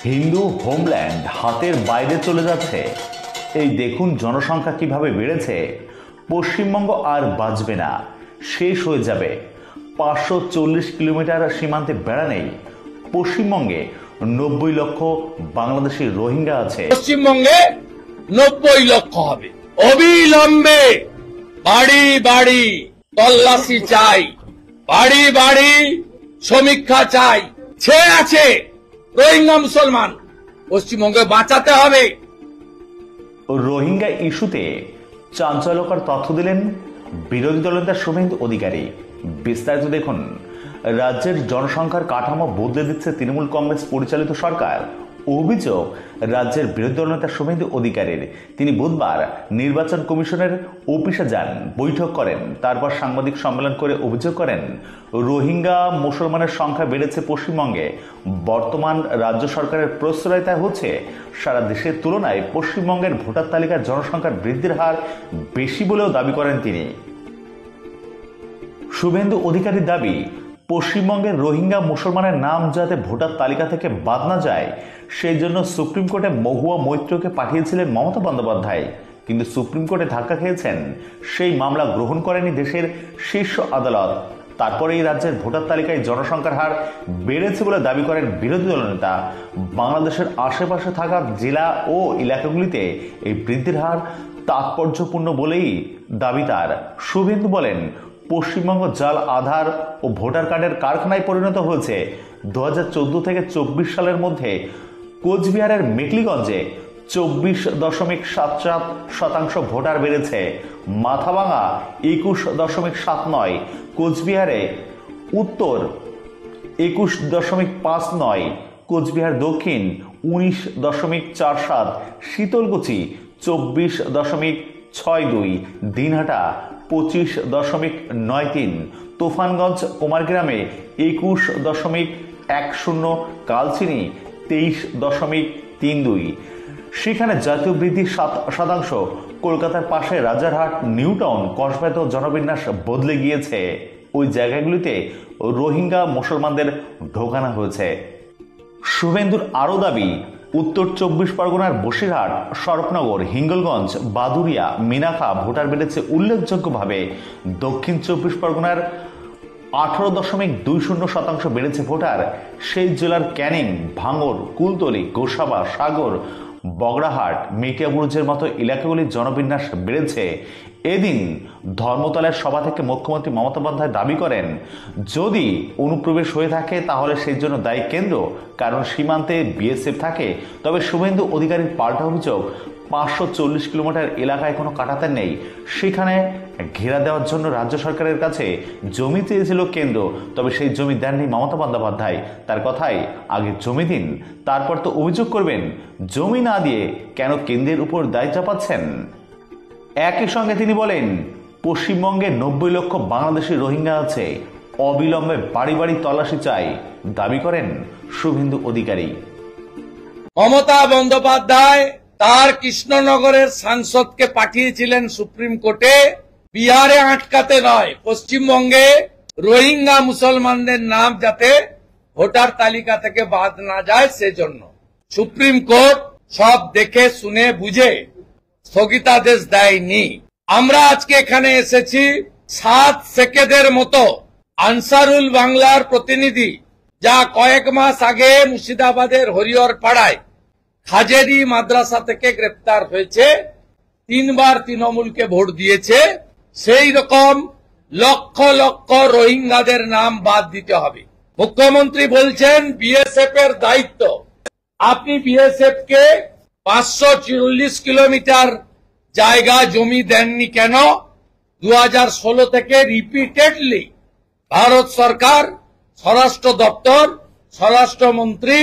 Hindu homeland হাতের বাইরে চলে যাচ্ছে। এই দেখুন জনসংখ্যা কিভাবে বেড়েছে। পশ্চিমবঙ্গ আর বাঁচবে না, শেষ হয়ে যাবে। 540 কিলোমিটার সীমান্তে বেড়া নেই। পশ্চিমবঙ্গে 90 লক্ষ বাংলাদেশি রোহিঙ্গা আছে। পশ্চিমবঙ্গে 90 লক্ষ হবে। অবিলম্বে বাড়ি বাড়ি তল্লাশি চাই, বাড়ি বাড়ি সমীক্ষা চাই। ছেয়ে আছে রোহিঙ্গা মুসলমান, পশ্চিমবঙ্গে বাঁচাতে হবে। রোহিঙ্গা ইস্যুতে চাঞ্চল্যকর তথ্য দিলেন বিরোধী দলনেতা শুভেন্দু অধিকারী। বিস্তারিত দেখুন। রাজ্যের জনসংখ্যার কাঠামো বদলে দিচ্ছে তৃণমূল কংগ্রেস পরিচালিত সরকার। অভিযোগ রাজ্যের বিরোধী দলনেতা শুভেন্দু অধিকারীর। তিনি বুধবার নির্বাচন কমিশনের অফিসে যান, বৈঠক করেন, তারপর সাংবাদিক সম্মেলন করে অভিযোগ করেন রোহিঙ্গা মুসলমানের সংখ্যা বেড়েছে পশ্চিমবঙ্গে। বর্তমান রাজ্য সরকারের প্রশ্রয়তায় হচ্ছে সারা দেশের তুলনায় পশ্চিমবঙ্গের ভোটার তালিকার জনসংখ্যার বৃদ্ধির হার বেশি বলেও দাবি করেন তিনি। শুভেন্দু অধিকারীর দাবি, পশ্চিমবঙ্গের রোহিঙ্গা মুসলমানের নাম যাতে ভোটার তালিকা থেকে বাদ না যায় সেই জন্য সুপ্রিম কোর্টে মহুয়া মৈত্রকে পাঠিয়েছিলেন মমতা বন্দ্যোপাধ্যায়। কিন্তু সুপ্রিম কোর্টে ধাক্কা খেয়েছেন, সেই মামলা গ্রহণ করেনি দেশের শীর্ষ আদালত। তারপরে এই রাজ্যের ভোটার তালিকায় জনসংখ্যার হার বেড়েছে বলে দাবি করেন বিরোধী দলনেতা। বাংলাদেশের আশেপাশে থাকা জেলা ও এলাকাগুলিতে এই বৃদ্ধির হার তাৎপর্যপূর্ণ বলেই দাবি তার। শুভেন্দু বলেন, পশ্চিমবঙ্গ জাল আধার ও ভোটার কার্ডের কারখানায় পরিণত হয়েছে। 2014 থেকে 24 সালের মধ্যে কোচবিহারের মেকলিগঞ্জে 24.77% ভোটার বেড়েছে, মাথাভাঙা 21.79, কোচবিহারে উত্তর 21.59, কোচবিহার দক্ষিণ 19.47, শীতলকুচি 24.62, দিনহাটা 25.93, তুফানগঞ্জ কুমারগ্রামে 21.10, কালচিনি 23.32। সেখানে জাতীয় বৃদ্ধি 7%। কলকাতার পাশে রাজারহাট, নিউটাউন, কসবাতেও জনবিন্যাস বদলে গিয়েছে। ওই জায়গাগুলিতে রোহিঙ্গা মুসলমানদের ঢোকানো হয়েছে। শুভেন্দুর আরও দাবি, উত্তর 24 পরগনার বসিরহাট, শরৎনগর, হিঙ্গলগঞ্জ, বাদুরিয়া, মিনাখা ভোটার বেড়েছে উল্লেখযোগ্যভাবে। দক্ষিণ 24 পরগনার 18.20% বেড়েছে ভোটার। সেই জেলার ক্যানিং, ভাঙড়, কুলতলি, গোসাবা, সাগর, বগড়াহাট, মেটিয়াবুরুজের মতো এলাকাগুলির জনবিন্যাস বেড়েছে। এদিন ধর্মতলার সভা থেকে মুখ্যমন্ত্রী মমতা বন্দ্যোপাধ্যায় দাবি করেন, যদি অনুপ্রবেশ হয়ে থাকে তাহলে সেই জন্য দায়ী কেন্দ্র, কারণ সীমান্তে বিএসএফ থাকে। তবে শুভেন্দু অধিকারীর পাল্টা অভিযোগ, 540 কিলোমিটার এলাকায় কোনো কাঁটাতার নেই। সেখানে ঘেরা দেওয়ার জন্য রাজ্য সরকারের কাছে জমি চেয়েছিল কেন্দ্র, তবে সেই জমি দেননি মমতা বন্দ্যোপাধ্যায়। তার কথায়, আগে জমি দিন, তারপর তো অভিযোগ করবেন। জমি না দিয়ে কেন কেন্দ্রের উপর দায় চাপাচ্ছেন? একই সঙ্গে তিনি বলেন, পশ্চিমবঙ্গে 90 লক্ষ বাংলাদেশি রোহিঙ্গা আছে, অবিলম্বে বাড়ি বাড়ি তল্লাশি চাই, দাবি করেন শুভেন্দু অধিকারী। মমতা বন্দ্যোপাধ্যায় তার কৃষ্ণনগরের সাংসদকে পাঠিয়েছিলেন সুপ্রিম কোর্টে, বিহারে আটকাতে নয়, পশ্চিমবঙ্গে রোহিঙ্গা মুসলমানদের নাম যাতে ভোটার তালিকা থেকে বাদ না যায় সেজন্য। সুপ্রিম কোর্ট সব দেখে শুনে বুঝে স্থগিতাদেশ দেয়নি। আমরা আজকে এখানে এসেছি 7 সেকেন্ডের মতো আনসারুল বাংলার প্রতিনিধি, যা কয়েক মাস আগে মুর্শিদাবাদের হরিহর পাড়ায় খাজেরি মাদ্রাসা থেকে গ্রেপ্তার হয়েছে, 3 বার তৃণমূলকে ভোট দিয়েছে, সেই রকম লক্ষ লক্ষ রোহিঙ্গাদের নাম বাদ দিতে হবে। মুখ্যমন্ত্রী বলছেন বিএসএফ এর দায়িত্ব। আপনি বিএসএফ কে 540 কিলোমিটার জায়গা জমি দেননি কেন? 2016 থেকে রিপিটেডলি ভারত সরকার, স্বরাষ্ট্র দপ্তর, স্বরাষ্ট্রমন্ত্রী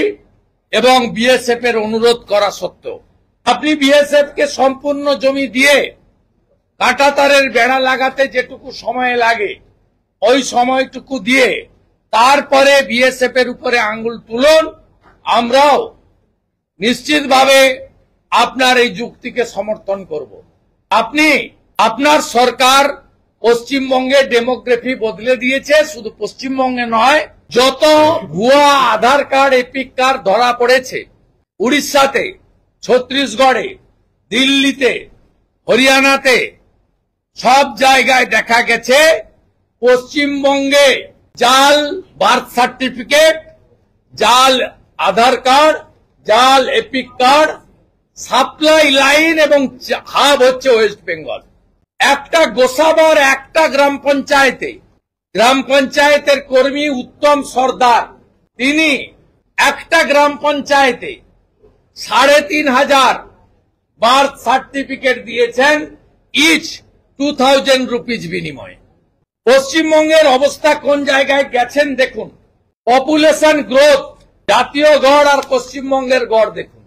এবং বিএসএফ এর অনুরোধ করা সত্ত্বেও আপনি বিএসএফ কে সম্পূর্ণ জমি দিয়ে কাঁটাতারের বেড়া লাগাতে যেটুকু সময় লাগে ওই সময়টুকু দিয়ে তারপরে বিএসএফ এর উপরে আঙ্গুল তুলুন। আমরাও নিশ্চিতভাবে আপনার এই যুক্তিকে সমর্থন করব। আপনার সরকার পশ্চিমবঙ্গে ডেমোগ্রাফি বদলে দিয়েছে, শুধু পশ্চিমবঙ্গে নয়, যত ভুয়া আধার কার্ড, এপিক কার্ড ধরা পড়েছে উড়িষ্যাতে, ছত্তিশগড়ে, দিল্লিতে, হরিয়ানাতে সব জায়গায় দেখা গেছে পশ্চিমবঙ্গে জাল বার্থ সার্টিফিকেট, জাল আধার কার্ড, জাল এপিক কার্ড, সাপ্লাই লাইন এবং হাব হচ্ছে ওয়েস্ট বেঙ্গল। একটা গোসাবার একটা গ্রাম পঞ্চায়েতের কর্মী উত্তম সর্দার, তিনি একটা গ্রাম পঞ্চায়েতে 3,500 বার্থ সার্টিফিকেট দিয়েছেন, ইচ 2000 রুপিজ বিনিময়ে। পশ্চিমবঙ্গের অবস্থা কোন জায়গায় গেছেন দেখুন। পপুলেশন গ্রোথ, জাতীয় গড় আর পশ্চিমবঙ্গের গড় দেখুন।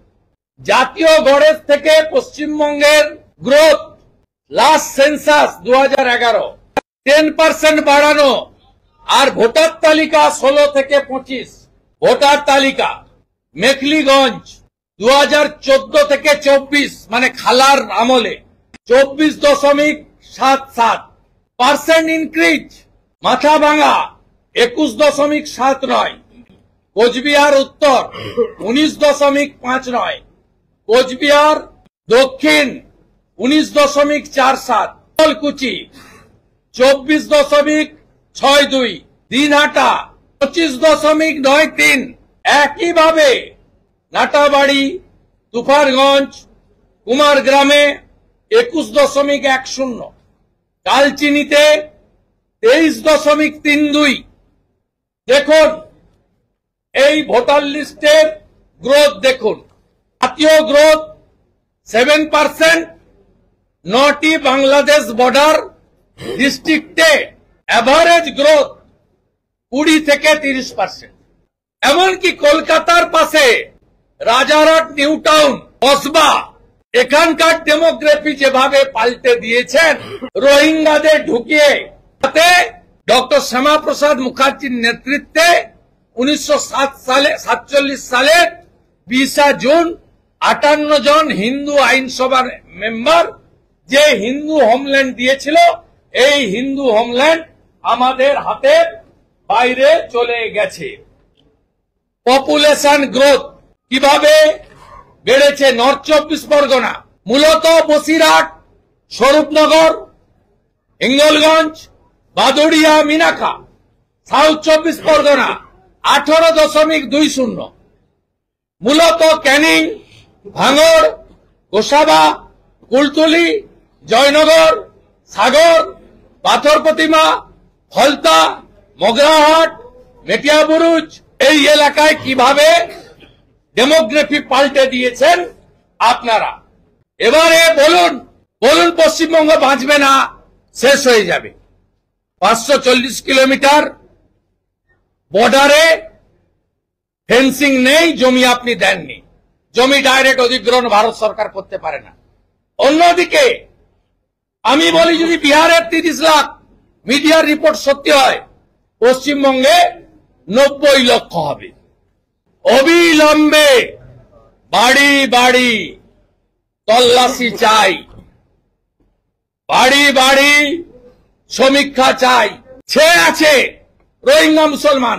জাতীয় গড়ের থেকে পশ্চিমবঙ্গের গ্রোথ লাস্ট সেন্সাস 2011 10% বাড়ানো, আর ভোটার তালিকা 16 থেকে 25। ভোটার তালিকা মেখলিগঞ্জ 2014 থেকে 24 মানে খালার আমলে 24.77% ইনক্রিজ। মাথাভাঙা 21.79, কোচবিহার উত্তর 19.59, কোচবিহার দক্ষিণ 19.47, কলকুচি 24.62, দিনহাটা 25.93। একইভাবে নাটাবাড়ি, তুফারগঞ্জ, কুমারগ্রামে 21.10, কালচিনিতে 23.32। দেখুন এই ভোটার লিস্টের গ্রোথ দেখুন। জাতীয় গ্রোথ 7%, 9টি বাংলাদেশ বর্ডার ডিস্ট্রিক্টে এভারেজ গ্রোথ 20 থেকে 30%। এমনকি কলকাতার পাশে রাজারহাট, নিউ টাউন, কসবা, এখানকার ডেমোগ্রাফি যেভাবে পাল্টে দিয়েছেন রোহিঙ্গাদের ঢুকিয়ে, তাতে ডক্টর শ্যামাপ্রসাদ মুখার্জির নেতৃত্বে 1947 সালের 20 জুন 58 জন হিন্দু আইনসভার মেম্বার যে হিন্দু হোমল্যান্ড দিয়েছিল, এই হিন্দু হোমল্যান্ড আমাদের হাতের বাইরে চলে গেছে। পপুলেশন গ্রোথ কিভাবে বেড়েছে নর্থ 24 পরগনা, মূলত বসিরহাট, স্বরূপনগর, হিঙ্গলগঞ্জ, বাদুড়িয়া, মিনাখা। সাউথ 24 পরগনা 18.20, মূলত ক্যানিং, ভাঙড়, গোসাবা, কুলতলি, জয়নগর, সাগর, পাথর প্রতিমা, ফলতা, মগরাহাট, মেটিয়াবুরুজ, এই এলাকায় কিভাবে ডেমোগ্রাফি পাল্টে দিয়েছেন আপনারা। এবারে বলুন পশ্চিমবঙ্গ বাঁচবে না, শেষ হয়ে যাবে। 540 কিলোমিটার বর্ডারে ফেন্সিং নেই, জমি আপনি দেননি, জমি ডাইরেক্ট অধিগ্রহণ ভারত সরকার করতে পারে না। অন্যদিকে আমি বলি যদি বিহারের 30 লাখ মিডিয়ার রিপোর্ট সত্যি হয়, পশ্চিমবঙ্গে 90 লক্ষ হবে। অবিলম্বে বাড়ি বাড়ি তল্লাশি চাই, বাড়ি বাড়ি সমীক্ষা চাই। আছে রোহিঙ্গা মুসলমান,